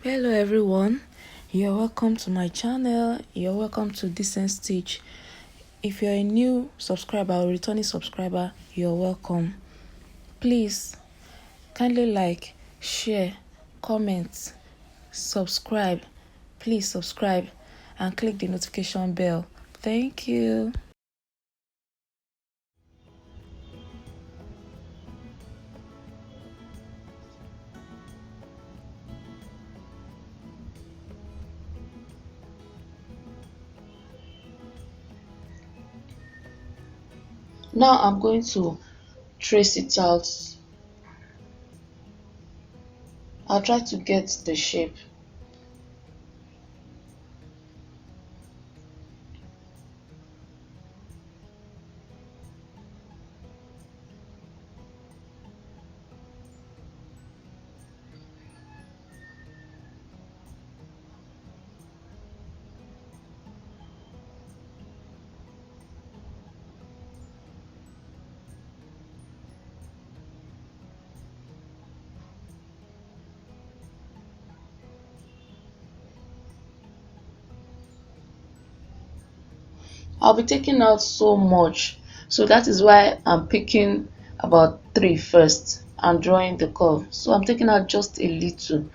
Hello everyone, you're welcome to my channel. You're welcome to Decenstitch. If you're a new subscriber or returning subscriber, you're welcome. Please kindly like, share, comment, subscribe. Please subscribe and click the notification bell. Thank you. Now I'm going to trace it out. I'll try to get the shape. I'll be taking out so much, so that is why I'm picking about 3 first and drawing the curve. So I'm taking out just a little.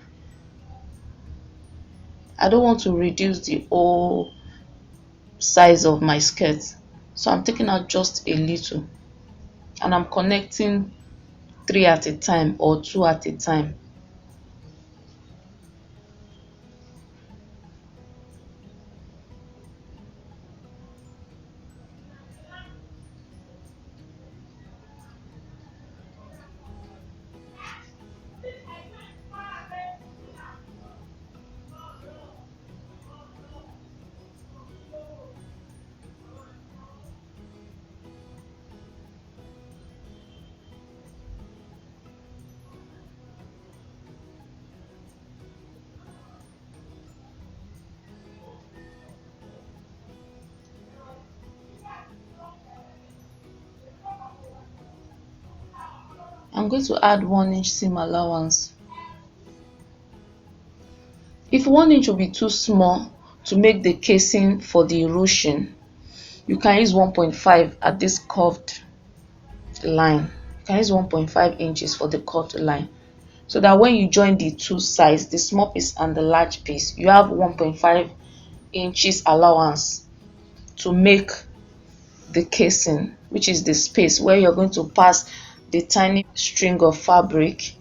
I don't want to reduce the whole size of my skirt, so I'm taking out just a little, and I'm connecting 3 at a time or 2 at a time. I'm going to add 1 inch seam allowance. If 1 inch will be too small to make the casing for the ruching, you can use 1.5 at this curved line. You can use 1.5 inches for the curved line, so that when you join the two sides, the small piece and the large piece, you have 1.5 inches allowance to make the casing, which is the space where you're going to pass the tiny string of fabric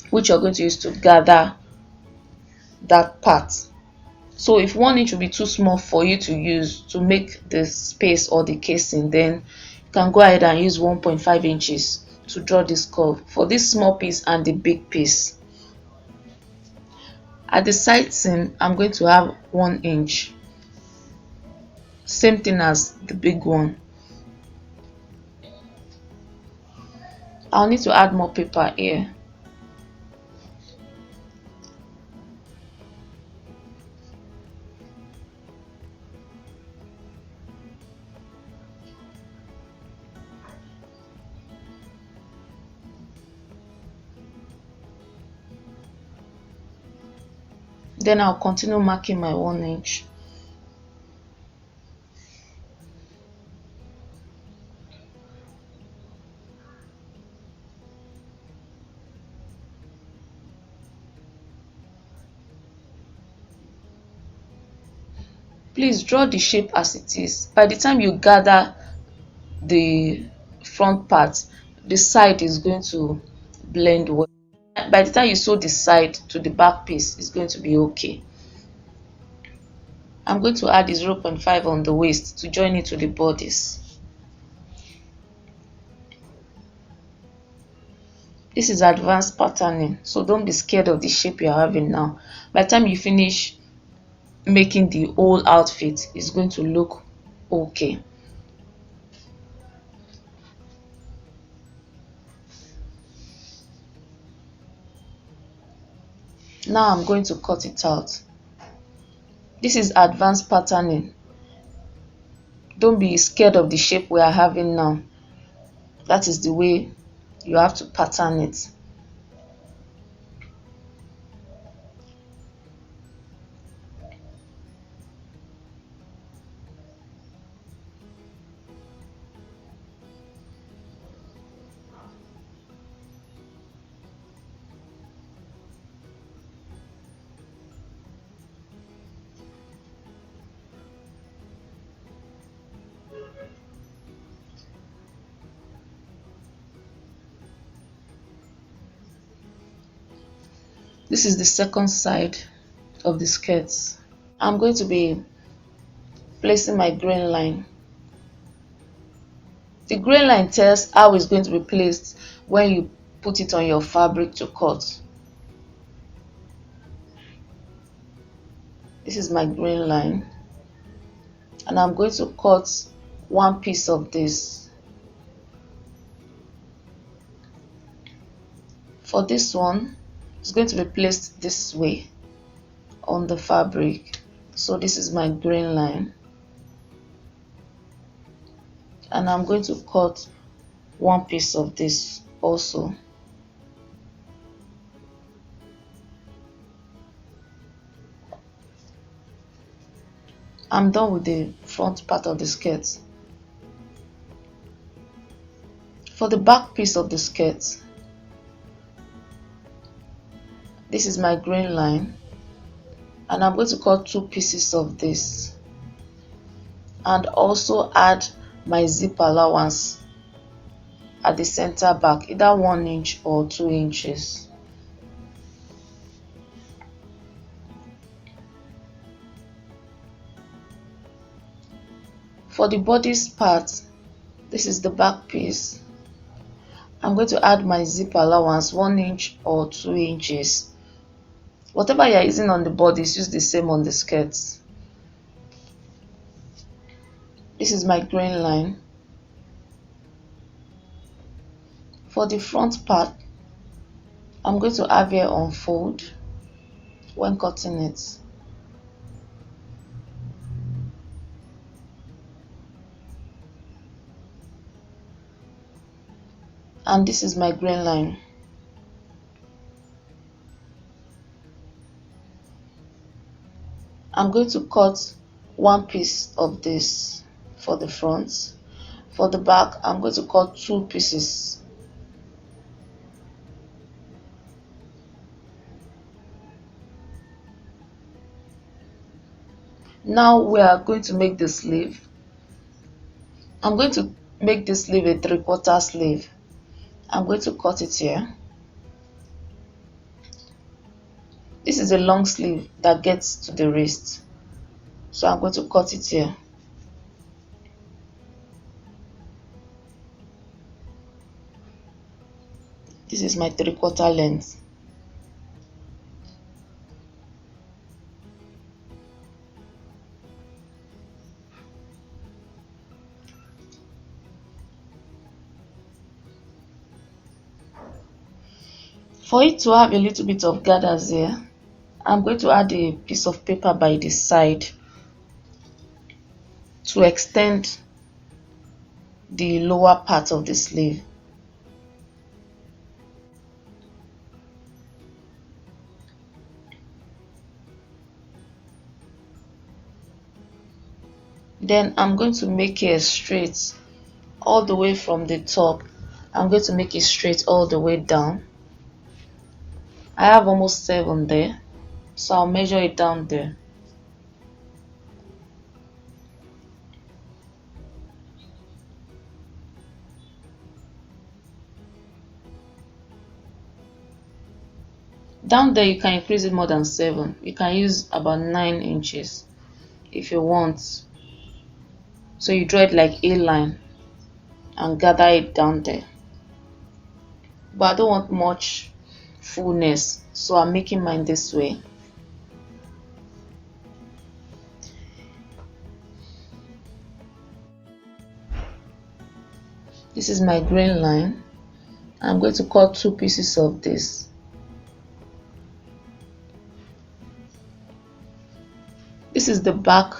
which you're going to use to gather that part. So if 1 inch will be too small for you to use to make the space or the casing, then you can go ahead and use 1.5 inches to draw this curve for this small piece and the big piece. At the side seam, I'm going to have 1 inch, same thing as the big one. I'll need to add more paper here. Then I'll continue marking my 1 inch. Please draw the shape as it is. By the time you gather the front part, the side is going to blend well. By the time you sew the side to the back piece, it's going to be okay. I'm going to add the 0.5 on the waist to join it to the bodice. This is advanced patterning, so don't be scared of the shape you're having now. By the time you finish making the whole outfit, it's going to look okay. Now I'm going to cut it out. This is advanced patterning. Don't be scared of the shape we are having now. That is the way you have to pattern it. This is the second side of the skirt. I'm going to be placing my grain line. The grain line tells how it's going to be placed when you put it on your fabric to cut. This is my grain line, and I'm going to cut one piece of this. For this one, it's going to be placed this way on the fabric. So this is my grain line, and I'm going to cut one piece of this also. I'm done with the front part of the skirt. For the back piece of the skirt, this is my grain line, and I'm going to cut two pieces of this and also add my zip allowance at the center back, either 1 inch or 2 inches. For the bodice part, this is the back piece. I'm going to add my zip allowance 1 inch or 2 inches. Whatever you're using on the bodice, use the same on the skirts. This is my grain line. For the front part, I'm going to have here unfold when cutting it. And this is my grain line. I'm going to cut one piece of this for the front. For the back, I'm going to cut two pieces. Now we are going to make the sleeve. I'm going to make this sleeve a 3/4 sleeve. I'm going to cut it here. This is a long sleeve that gets to the wrist, so I'm going to cut it here. This is my 3/4 length. For it to have a little bit of gathers here, I'm going to add a piece of paper by the side to extend the lower part of the sleeve. Then I'm going to make it straight all the way from the top. I'm going to make it straight all the way down. I have almost 7 there, so I'll measure it down there. Down there you can increase it more than 7. You can use about 9 inches if you want. So you draw it like a line and gather it down there. But I don't want much fullness, so I'm making mine this way. This is my grain line. I'm going to cut 2 pieces of this. This is the back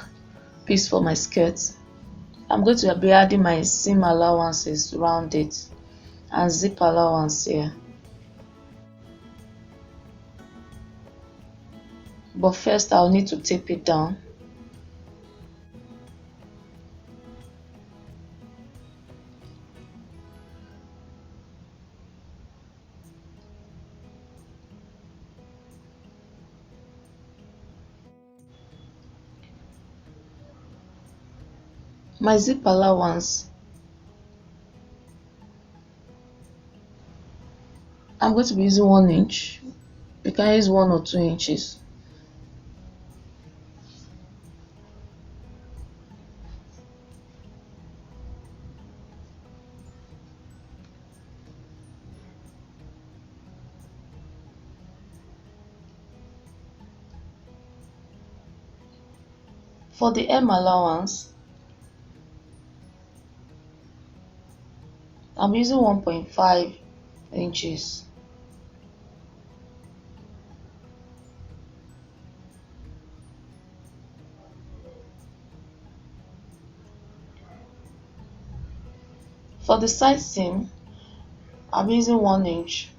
piece for my skirt. I'm going to be adding my seam allowances around it and zip allowance here. But first I'll need to tape it down. My zip allowance, I'm going to be using 1 inch You can use 1 or 2 inches. For the hem allowance, I'm using 1.5 inches. For the side seam, I'm using 1 inch.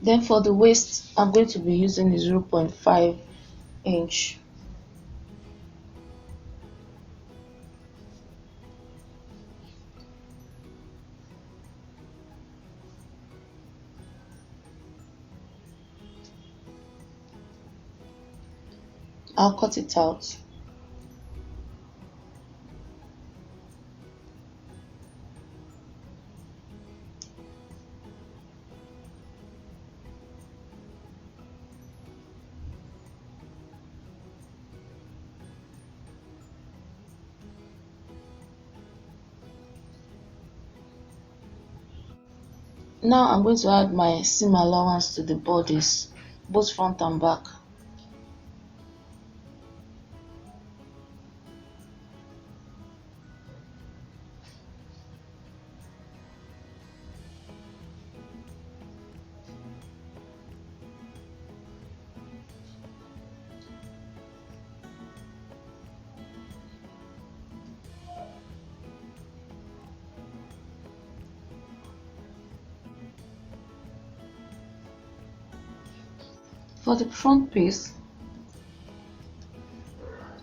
Then for the waist, I'm going to be using the 0.5 inch. I'll cut it out. Now I'm going to add my seam allowance to the bodice, both front and back. For the front piece,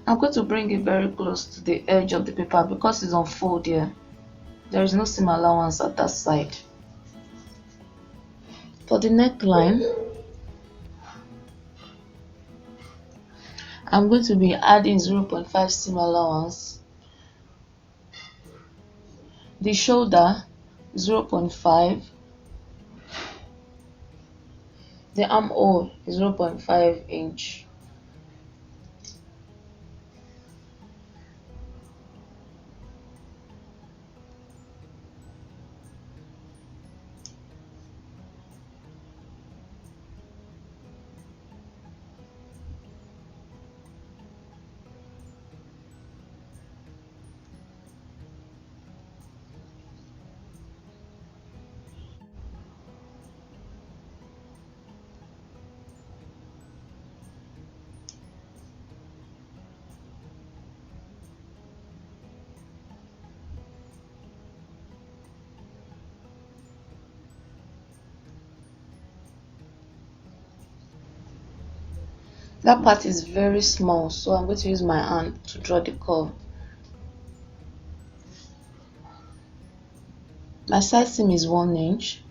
I'm going to bring it very close to the edge of the paper because it's on fold here. There is no seam allowance at that side. For the neckline, I'm going to be adding 0.5 seam allowance. The shoulder, 0.5. The armhole is 0.5 inch. That part is very small, so I'm going to use my hand to draw the curve. My side seam is 1 inch.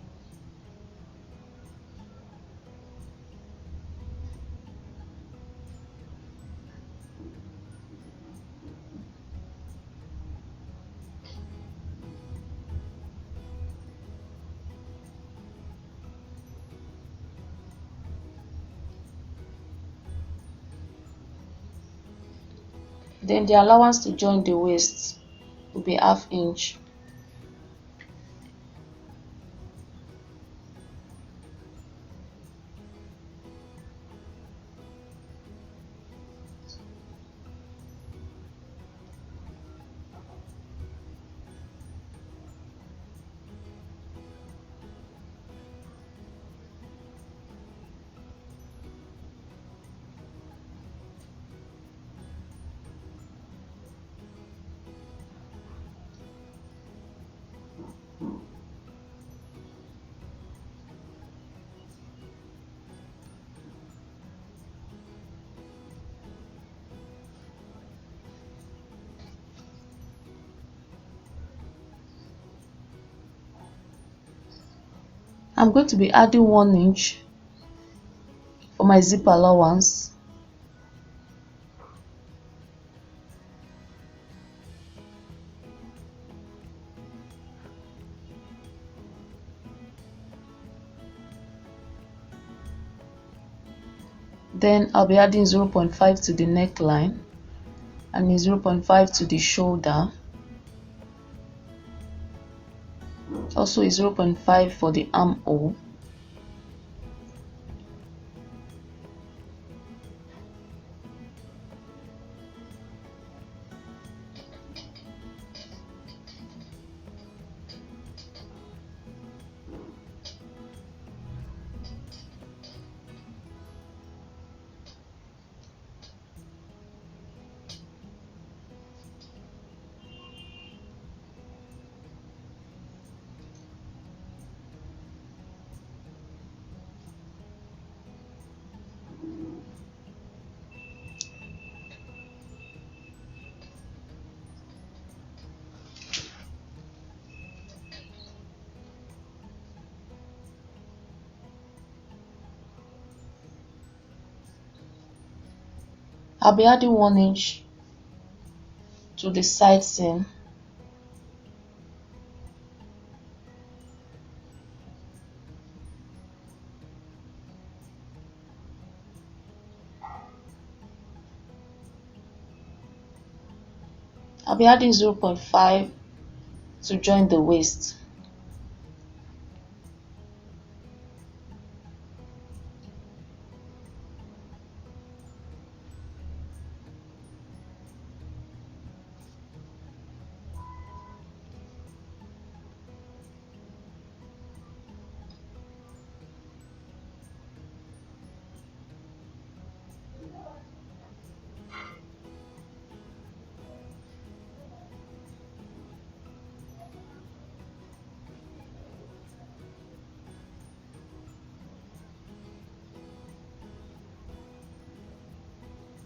Then the allowance to join the waist will be ½ inch. I'm going to be adding 1 inch for my zip allowance. Then I'll be adding 0.5 to the neckline and 0.5 to the shoulder. Also 0.5 for the armhole. I'll be adding 1 inch to the side seam. I'll be adding 0.5 to join the waist.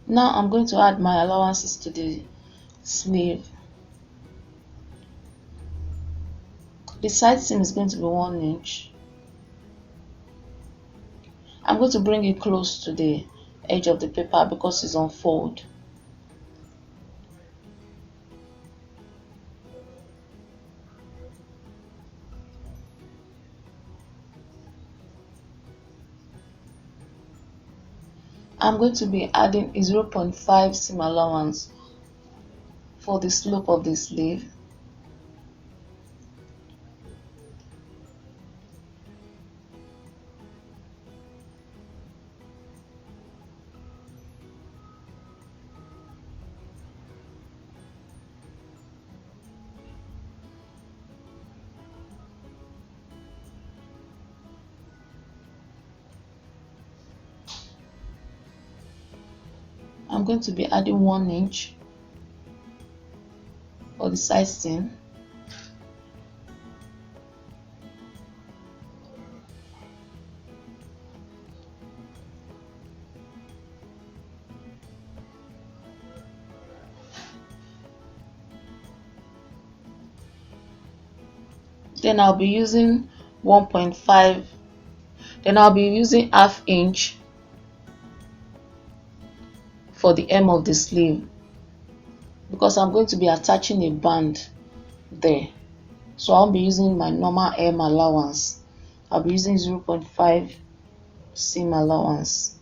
Now I'm going to add my allowances to the sleeve. The side seam is going to be 1 inch. I'm going to bring it close to the edge of the paper because it's on fold. I'm going to be adding a 0.5 seam allowance for the slope of the sleeve. I'm going to be adding 1 inch for the side seam. Then I'll be using 1.5. Then I'll be using ½ inch for the hem of the sleeve because I'm going to be attaching a band there. So I'll be using my normal hem allowance. I'll be using 0.5 seam allowance.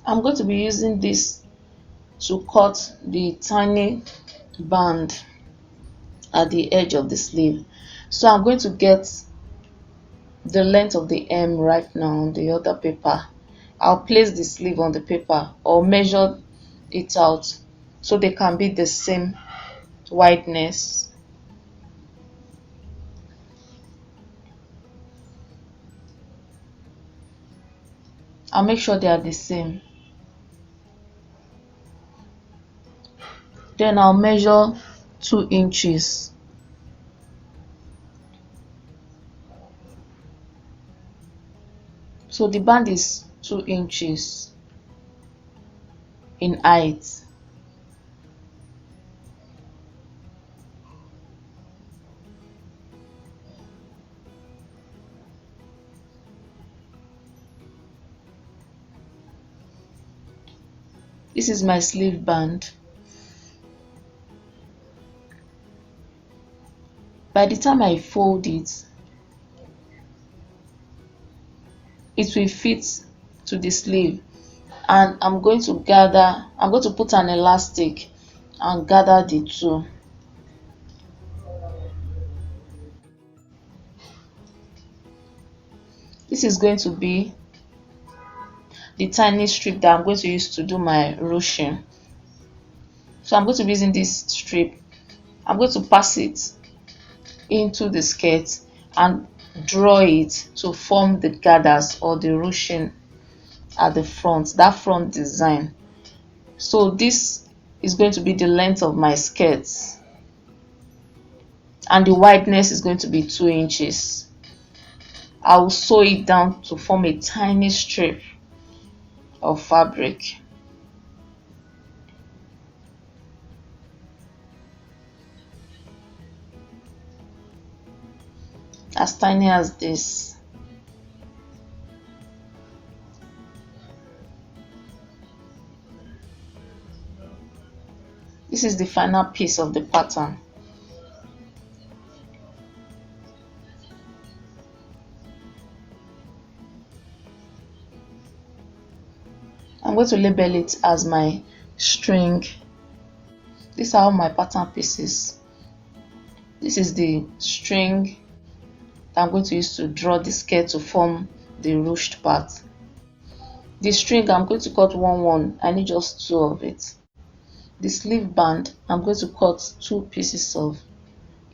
I'm going to be using this to cut the tiny band at the edge of the sleeve. So I'm going to get the length of the hem right now on the other paper. I'll place the sleeve on the paper or measure it out so they can be the same wideness. I'll make sure they are the same. Then I'll measure 2 inches. So the band is 2 inches in height. This is my sleeve band. By the time I fold it, it will fit to the sleeve, and I'm going to put an elastic and gather the two. This is going to be the tiny strip that I'm going to use to do my ruching. So I'm going to be using this strip. I'm going to pass it into the skirt and draw it to form the gathers or the ruching at the front, that front design. So this is going to be the length of my skirt, and the wideness is going to be 2 inches. I will sew it down to form a tiny strip of fabric. As tiny as this. This is the final piece of the pattern. I'm going to label it as my string. These are all my pattern pieces. This is the string that I'm going to use to draw the skirt to form the ruched part. The string, I'm going to cut one. I need just 2 of it. The sleeve band, I'm going to cut 2 pieces of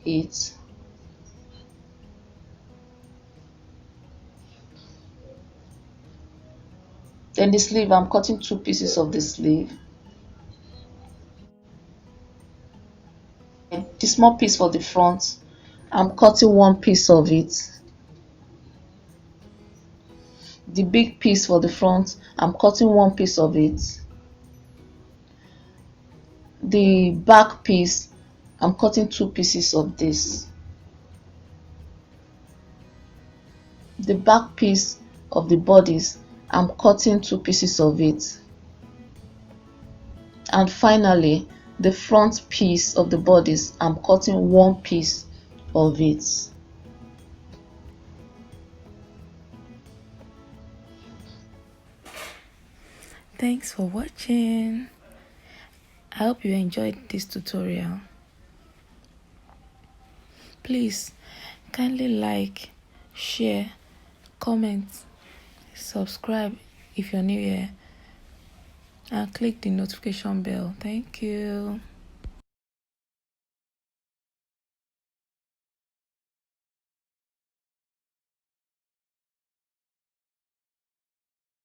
it. Then the sleeve, I'm cutting 2 pieces of the sleeve. And the small piece for the front, I'm cutting 1 piece of it. The big piece for the front, I'm cutting 1 piece of it. The back piece, I'm cutting 2 pieces of this. The back piece of the bodice, I'm cutting 2 pieces of it. And finally, the front piece of the bodice, I'm cutting 1 piece of it. Thanks for watching. I hope you enjoyed this tutorial. Please kindly like, share, comment, subscribe if you're new here, and click the notification bell. Thank you.